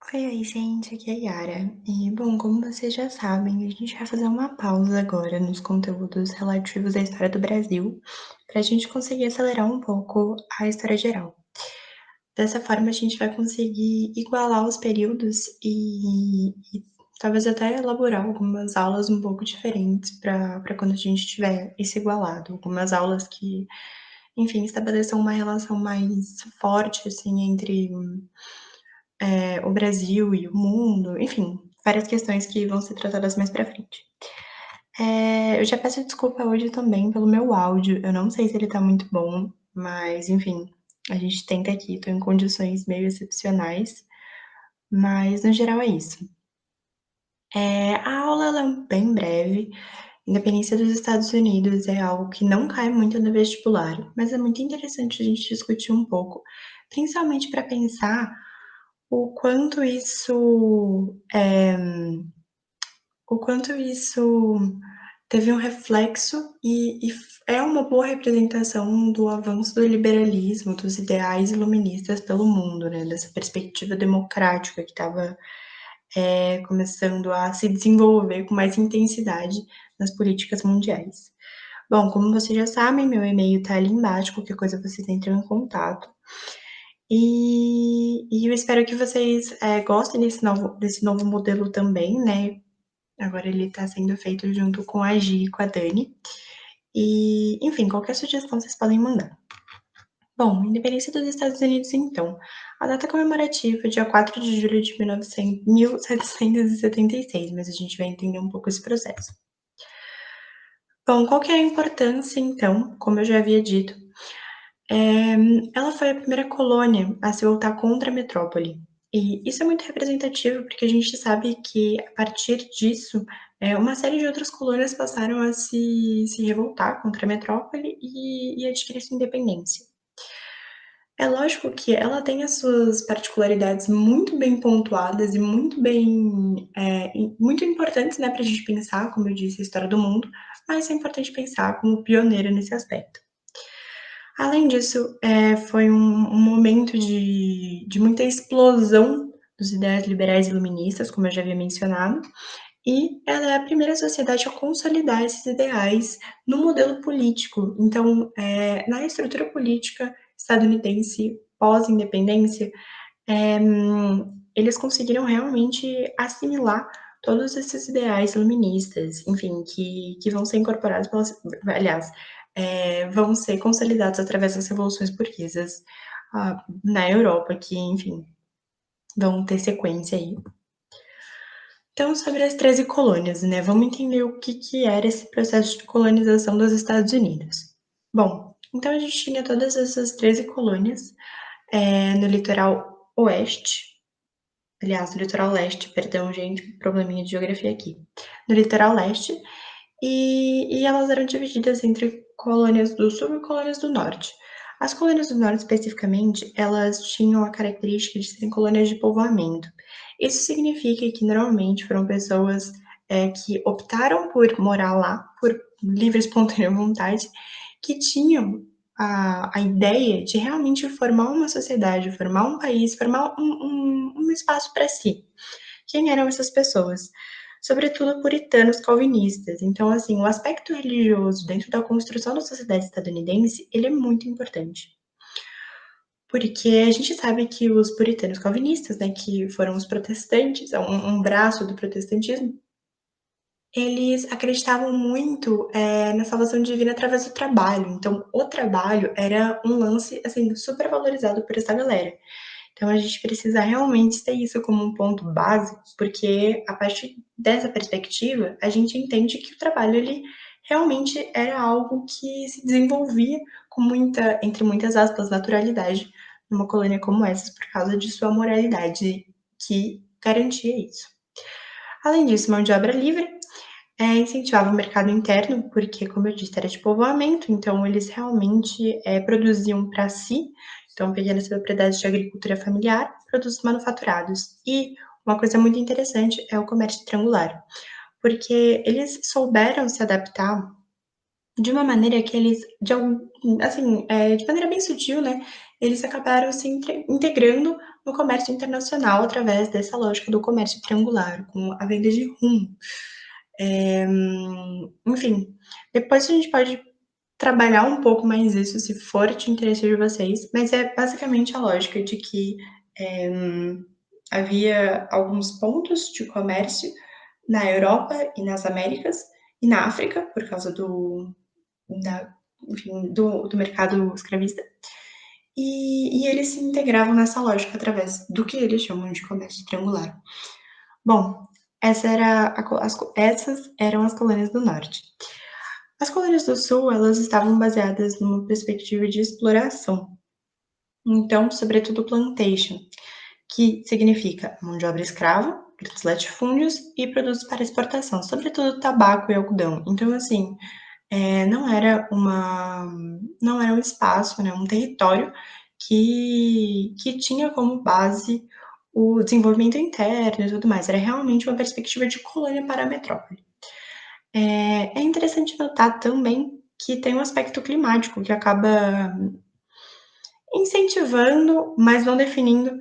Oi, gente, aqui é a Yara. E, bom, como vocês já sabem, a gente vai fazer uma pausa agora nos conteúdos relativos à história do Brasil, para a gente conseguir acelerar um pouco a história geral. Dessa forma, a gente vai conseguir igualar os períodos e talvez até elaborar algumas aulas um pouco diferentes para quando a gente tiver isso igualado. Algumas aulas que, enfim, estabeleçam uma relação mais forte, assim, entre o Brasil e o mundo, enfim, várias questões que vão ser tratadas mais pra frente. Eu já peço desculpa hoje também pelo meu áudio, eu não sei se ele tá muito bom, mas enfim, a gente tenta aqui, tô em condições meio excepcionais, mas no geral é isso. A aula ela é bem breve, independência dos Estados Unidos é algo que não cai muito no vestibular, mas é muito interessante a gente discutir um pouco, principalmente para pensar o quanto isso, o quanto isso teve um reflexo e é uma boa representação do avanço do liberalismo, dos ideais iluministas pelo mundo, né, dessa perspectiva democrática que estava, começando a se desenvolver com mais intensidade nas políticas mundiais. Bom, como vocês já sabem, meu e-mail tá ali embaixo, qualquer coisa vocês entram em contato. E eu espero que vocês, gostem desse novo modelo também, né. Agora ele está sendo feito junto com a Gi e com a Dani. E, enfim, qualquer sugestão vocês podem mandar. Bom, independência dos Estados Unidos, então. A data comemorativa é dia 4 de julho de 1776, mas a gente vai entender um pouco esse processo. Bom, qual que é a importância, então? Como eu já havia dito, eh, ela foi a primeira colônia a se voltar contra a metrópole. E isso é muito representativo, porque a gente sabe que, a partir disso, uma série de outras colônias passaram a se revoltar contra a metrópole e adquirir sua independência. É lógico que ela tem as suas particularidades muito bem pontuadas e muito bem, muito importantes, né, para a gente pensar, como eu disse, a história do mundo, mas é importante pensar como pioneira nesse aspecto. Além disso, foi um momento de muita explosão dos ideais liberais iluministas, como eu já havia mencionado, e ela é a primeira sociedade a consolidar esses ideais no modelo político. Então, na estrutura política estadunidense pós-independência, eles conseguiram realmente assimilar todos esses ideais iluministas, enfim, que vão ser incorporados pelas, aliás, vão ser consolidados através das revoluções burguesas na Europa, que, enfim, vão ter sequência aí. Então, sobre as 13 colônias, né? Vamos entender o que, que era esse processo de colonização dos Estados Unidos. Bom, então a gente tinha todas essas 13 colônias no litoral oeste, aliás, no litoral leste, perdão, gente, probleminha de geografia aqui. No litoral leste, e elas eram divididas entre colônias do sul e colônias do norte. As colônias do norte, especificamente, elas tinham a característica de serem colônias de povoamento. Isso significa que normalmente foram pessoas que optaram por morar lá, por livre e espontânea vontade, que tinham a ideia de realmente formar uma sociedade, formar um país, formar um espaço para si. Quem eram essas pessoas? Sobretudo puritanos calvinistas. Então, assim, o aspecto religioso dentro da construção da sociedade estadunidense, ele é muito importante. Porque a gente sabe que os puritanos calvinistas, né, que foram os protestantes, um braço do protestantismo, eles acreditavam muito, na salvação divina através do trabalho. Então, o trabalho era um lance, assim, super valorizado por essa galera. Então a gente precisa realmente ter isso como um ponto básico, porque a partir dessa perspectiva, a gente entende que o trabalho ele realmente era algo que se desenvolvia com muita, entre muitas aspas, naturalidade numa colônia como essa, por causa de sua moralidade que garantia isso. Além disso, mão de obra livre incentivava o mercado interno, porque, como eu disse, era de povoamento, então eles realmente produziam para si, então pequenas propriedades de agricultura familiar, produtos manufaturados. E uma coisa muito interessante é o comércio triangular, porque eles souberam se adaptar de uma maneira que eles, de maneira bem sutil, né, eles acabaram se integrando no comércio internacional através dessa lógica do comércio triangular, com a venda de rum. Enfim, depois a gente pode trabalhar um pouco mais isso, se for de interesse de vocês, mas é basicamente a lógica de que havia alguns pontos de comércio na Europa e nas Américas e na África, por causa do mercado escravista, e eles se integravam nessa lógica através do que eles chamam de comércio triangular. Bom, essas eram as colônias do norte. As colônias do sul, elas estavam baseadas numa perspectiva de exploração. Então, sobretudo plantation, que significa mão de obra escrava, grandes latifúndios e produtos para exportação, sobretudo tabaco e algodão. Então, assim, não era um espaço, né, um território que tinha como base o desenvolvimento interno e tudo mais. Era realmente uma perspectiva de colônia para a metrópole. É interessante notar também que tem um aspecto climático que acaba incentivando, mas não definindo,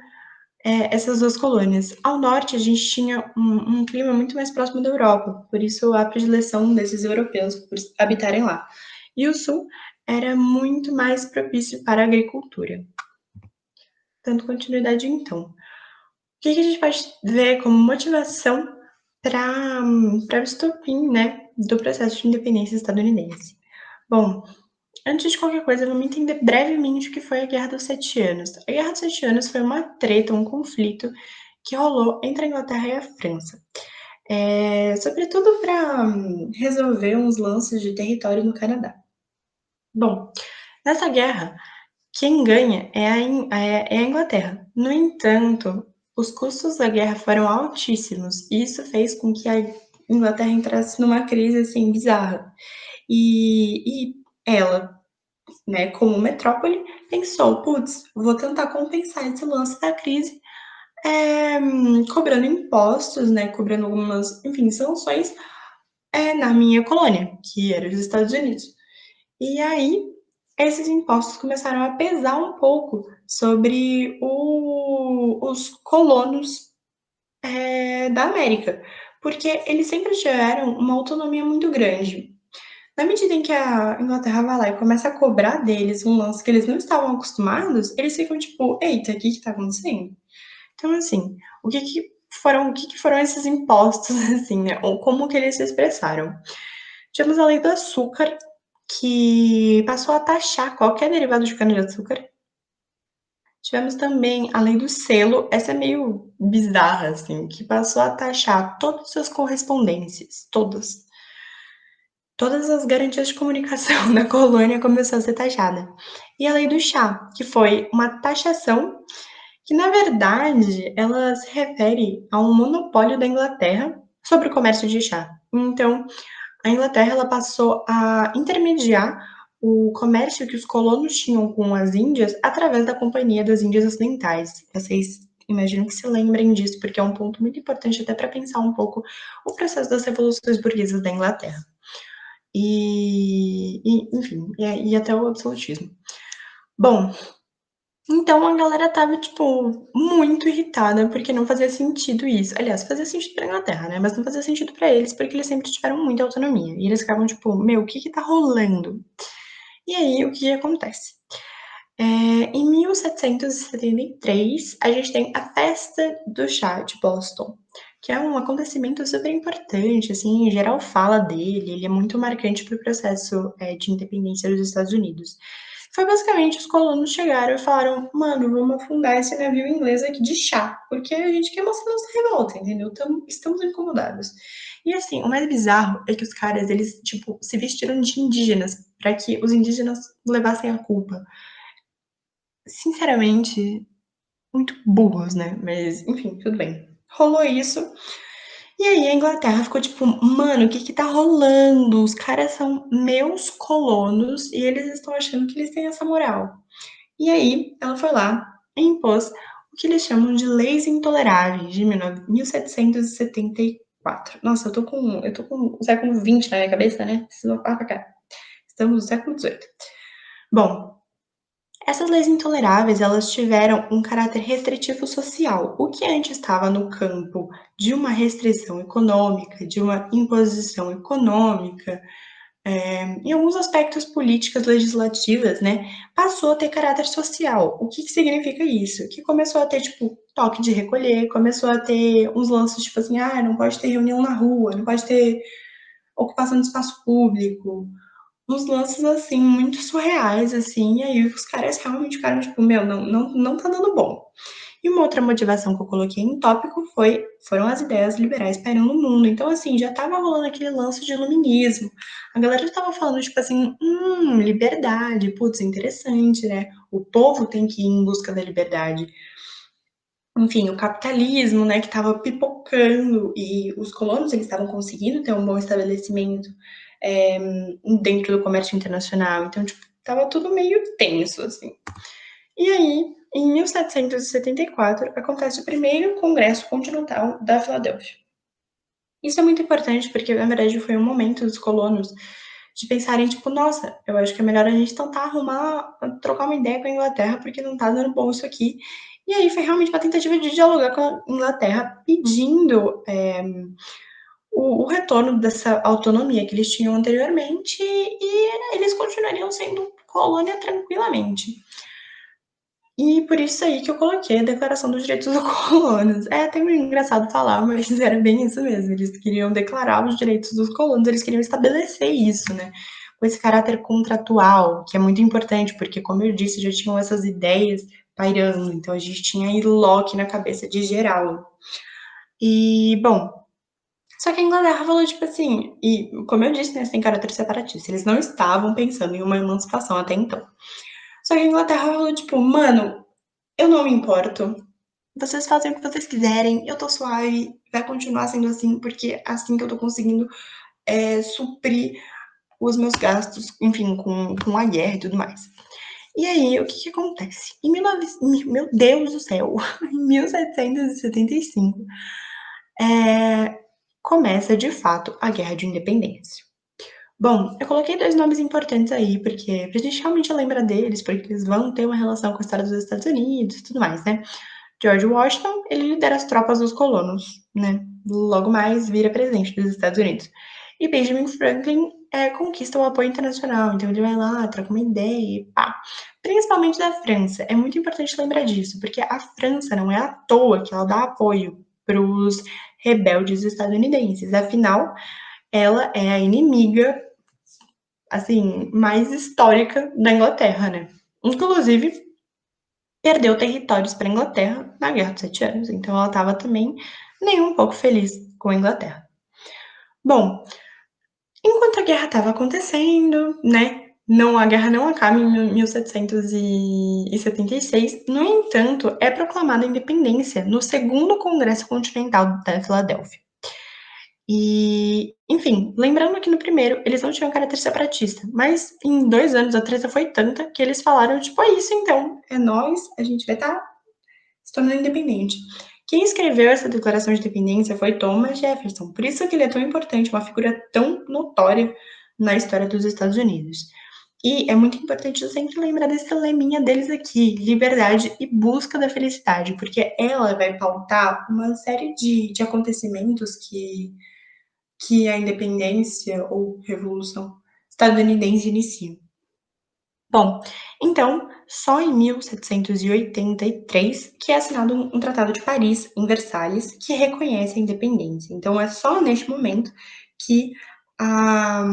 essas duas colônias. Ao norte, a gente tinha um clima muito mais próximo da Europa, por isso a predileção desses europeus por habitarem lá. E o sul era muito mais propício para a agricultura. Dando continuidade, então. O que a gente pode ver como motivação para o estopim, né, do processo de independência estadunidense? Bom, antes de qualquer coisa, vamos entender brevemente o que foi a Guerra dos Sete Anos. A Guerra dos Sete Anos foi uma treta, um conflito que rolou entre a Inglaterra e a França. Sobretudo para resolver uns lances de território no Canadá. Bom, nessa guerra, quem ganha é a Inglaterra. No entanto, os custos da guerra foram altíssimos e isso fez com que a Inglaterra entrasse numa crise assim bizarra. E ela, né, como metrópole, pensou: putz, vou tentar compensar esse lance da crise, cobrando impostos, né, cobrando algumas, enfim, sanções, na minha colônia, que era os Estados Unidos. E aí, esses impostos começaram a pesar um pouco sobre os colonos, da América, porque eles sempre tiveram uma autonomia muito grande. Na medida em que a Inglaterra vai lá e começa a cobrar deles um lance que eles não estavam acostumados, eles ficam tipo: "Eita, o que que tá acontecendo?". Então, assim, o que que foram esses impostos, assim, né, ou como que eles se expressaram? Tivemos a lei do açúcar, que passou a taxar qualquer derivado de cana-de-açúcar. Tivemos também a lei do selo, essa é meio bizarra, assim, que passou a taxar todas as suas correspondências, todas. Todas as garantias de comunicação da colônia começou a ser taxada. E a lei do chá, que foi uma taxação que, na verdade, ela se refere a um monopólio da Inglaterra sobre o comércio de chá. Então, a Inglaterra ela passou a intermediar o comércio que os colonos tinham com as Índias através da Companhia das Índias Ocidentais. Vocês imagino que se lembrem disso, porque é um ponto muito importante até para pensar um pouco o processo das revoluções burguesas da Inglaterra. Enfim, e até o absolutismo. Bom, então a galera estava, tipo, muito irritada, porque não fazia sentido isso. Aliás, fazia sentido pra Inglaterra, né, mas não fazia sentido pra eles, porque eles sempre tiveram muita autonomia. E eles ficavam tipo: "Meu, o que que tá rolando?". E aí, o que acontece? Em 1773, a gente tem a Festa do Chá de Boston, que é um acontecimento super importante, assim, em geral fala dele, ele é muito marcante para o processo, de independência dos Estados Unidos. Foi basicamente os colonos chegaram e falaram: "Mano, vamos afundar esse navio inglês aqui de chá, porque a gente quer mostrar nossa revolta, entendeu? Estamos incomodados". E assim, o mais bizarro é que os caras, eles, tipo, se vestiram de indígenas para que os indígenas levassem a culpa. Sinceramente, muito burros, né, mas enfim, tudo bem. Rolou isso, e aí a Inglaterra ficou tipo: "Mano, o que que tá rolando? Os caras são meus colonos e eles estão achando que eles têm essa moral". E aí ela foi lá e impôs o que eles chamam de Leis Intoleráveis de 1774. Nossa, eu tô com o século XX na minha cabeça, né, preciso pra cá. Estamos no século XVIII. Bom, Essas leis intoleráveis, elas tiveram um caráter restritivo social. O que antes estava no campo de uma restrição econômica, de uma imposição econômica, em alguns aspectos políticas legislativas, né, passou a ter caráter social. O que significa isso? Que começou a ter, tipo, toque de recolher, começou a ter uns lances, tipo assim, ah, não pode ter reunião na rua, não pode ter ocupação de espaço público, uns lances, assim, muito surreais, assim, e aí os caras realmente ficaram tipo, meu, não tá dando bom. E uma outra motivação que eu coloquei em tópico foram as ideias liberais pairando no mundo. Então, assim, já estava rolando aquele lance de iluminismo. A galera já estava falando, tipo assim, liberdade, putz, interessante, né? O povo tem que ir em busca da liberdade. Enfim, o capitalismo, né, que estava pipocando e os colonos, eles estavam conseguindo ter um bom estabelecimento é, dentro do comércio internacional. Então, tipo, tava tudo meio tenso, assim. E aí, em 1774, acontece o primeiro Congresso Continental da Filadélfia. Isso é muito importante porque, na verdade, foi um momento dos colonos de pensarem, tipo, nossa, eu acho que é melhor a gente tentar trocar uma ideia com a Inglaterra, porque não tá dando bom isso aqui. E aí foi realmente uma tentativa de dialogar com a Inglaterra, pedindo o retorno dessa autonomia que eles tinham anteriormente e eles continuariam sendo colônia tranquilamente. E por isso aí que eu coloquei a Declaração dos Direitos dos Colonos. É até meio engraçado falar, mas era bem isso mesmo. Eles queriam declarar os direitos dos colonos, eles queriam estabelecer isso, né? Com esse caráter contratual, que é muito importante, porque, como eu disse, já tinham essas ideias pairando, então a gente tinha aí Locke na cabeça de geral. E, bom, só que a Inglaterra falou, tipo assim, e como eu disse, né, tem caráter separatista, eles não estavam pensando em uma emancipação até então. Só que a Inglaterra falou, tipo, mano, eu não me importo. Vocês fazem o que vocês quiserem, eu tô suave, vai continuar sendo assim, porque é assim que eu tô conseguindo suprir os meus gastos, enfim, com a guerra e tudo mais. E aí, o que que acontece? Meu Deus do céu, em 1775, começa de fato a Guerra de Independência. Bom, eu coloquei dois nomes importantes aí, porque pra gente realmente lembrar deles, porque eles vão ter uma relação com a história dos Estados Unidos e tudo mais, né? George Washington, ele lidera as tropas dos colonos, né? Logo mais vira presidente dos Estados Unidos. E Benjamin Franklin conquista o apoio internacional, então ele vai lá, troca uma ideia e pá. Principalmente da França. É muito importante lembrar disso, porque a França não é à toa que ela dá apoio para os rebeldes estadunidenses. Afinal, ela é a inimiga, assim, mais histórica da Inglaterra, né? Inclusive, perdeu territórios para a Inglaterra na Guerra dos Sete Anos, então ela estava também nem um pouco feliz com a Inglaterra. Bom, enquanto a guerra estava acontecendo, né, a guerra não acaba em 1776, no entanto, é proclamada a independência no segundo Congresso Continental da Filadélfia. E, enfim, lembrando que no primeiro eles não tinham caráter separatista, mas em 2 anos a treta foi tanta que eles falaram, tipo, é isso então, é nós, a gente vai estar se tornando independente. Quem escreveu essa declaração de independência foi Thomas Jefferson, por isso que ele é tão importante, uma figura tão notória na história dos Estados Unidos. E é muito importante sempre lembrar desse leminha deles aqui, liberdade e busca da felicidade, porque ela vai pautar uma série de acontecimentos que a independência ou revolução estadunidense inicia. Bom, então, só em 1783 que é assinado um Tratado de Paris, em Versalhes, que reconhece a independência. Então, é só neste momento que a,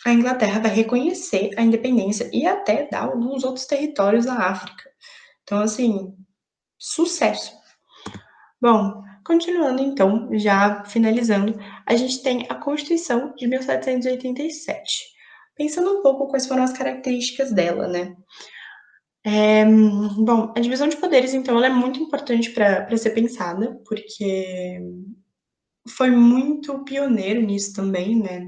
a Inglaterra vai reconhecer a independência e até dar alguns outros territórios à África. Então, assim, sucesso. Bom, continuando então, já finalizando, a gente tem a Constituição de 1787. Pensando um pouco quais foram as características dela, né? Bom, a divisão de poderes, então, ela é muito importante para ser pensada, porque foi muito pioneiro nisso também, né?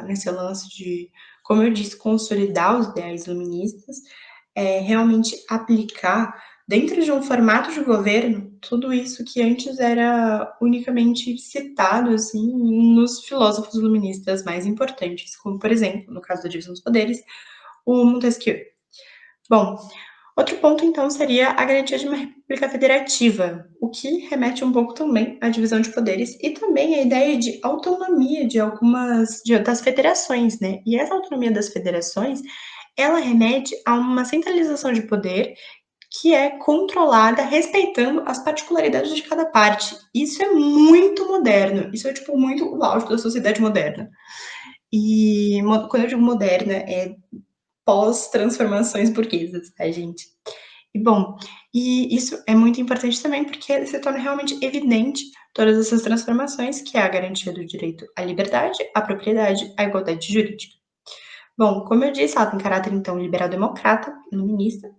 Nesse lance de, como eu disse, consolidar os ideais iluministas, realmente aplicar dentro de um formato de governo tudo isso que antes era unicamente citado assim nos filósofos iluministas mais importantes, como por exemplo, no caso da divisão dos poderes, o Montesquieu. Bom, Outro ponto, então, seria a garantia de uma república federativa, o que remete um pouco também à divisão de poderes e também à ideia de autonomia de das federações, né? E essa autonomia das federações, ela remete a uma centralização de poder que é controlada respeitando as particularidades de cada parte. Isso é muito moderno, isso é, tipo, muito o auge da sociedade moderna. E quando eu digo moderna, é pós-transformações burguesas, tá, gente? E bom, e isso é muito importante também, porque se torna realmente evidente todas essas transformações, que é a garantia do direito à liberdade, à propriedade, à igualdade jurídica. Bom, como eu disse, ela tem caráter, então, liberal-democrata, iluminista,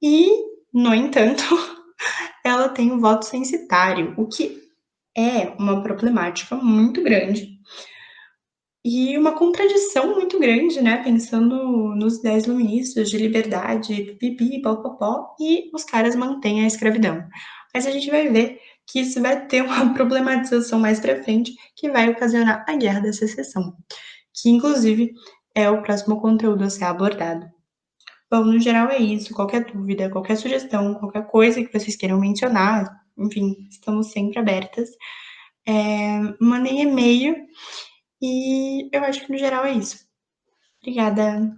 e, no entanto, ela tem o voto censitário, o que é uma problemática muito grande e uma contradição muito grande, né, pensando nos ideais iluministas de liberdade, pipi, popopó, e os caras mantêm a escravidão. Mas a gente vai ver que isso vai ter uma problematização mais pra frente, que vai ocasionar a Guerra da Secessão, que inclusive é o próximo conteúdo a ser abordado. Bom, no geral é isso. Qualquer dúvida, qualquer sugestão, qualquer coisa que vocês queiram mencionar, enfim, estamos sempre abertas. Mandem e-mail e eu acho que no geral é isso. Obrigada.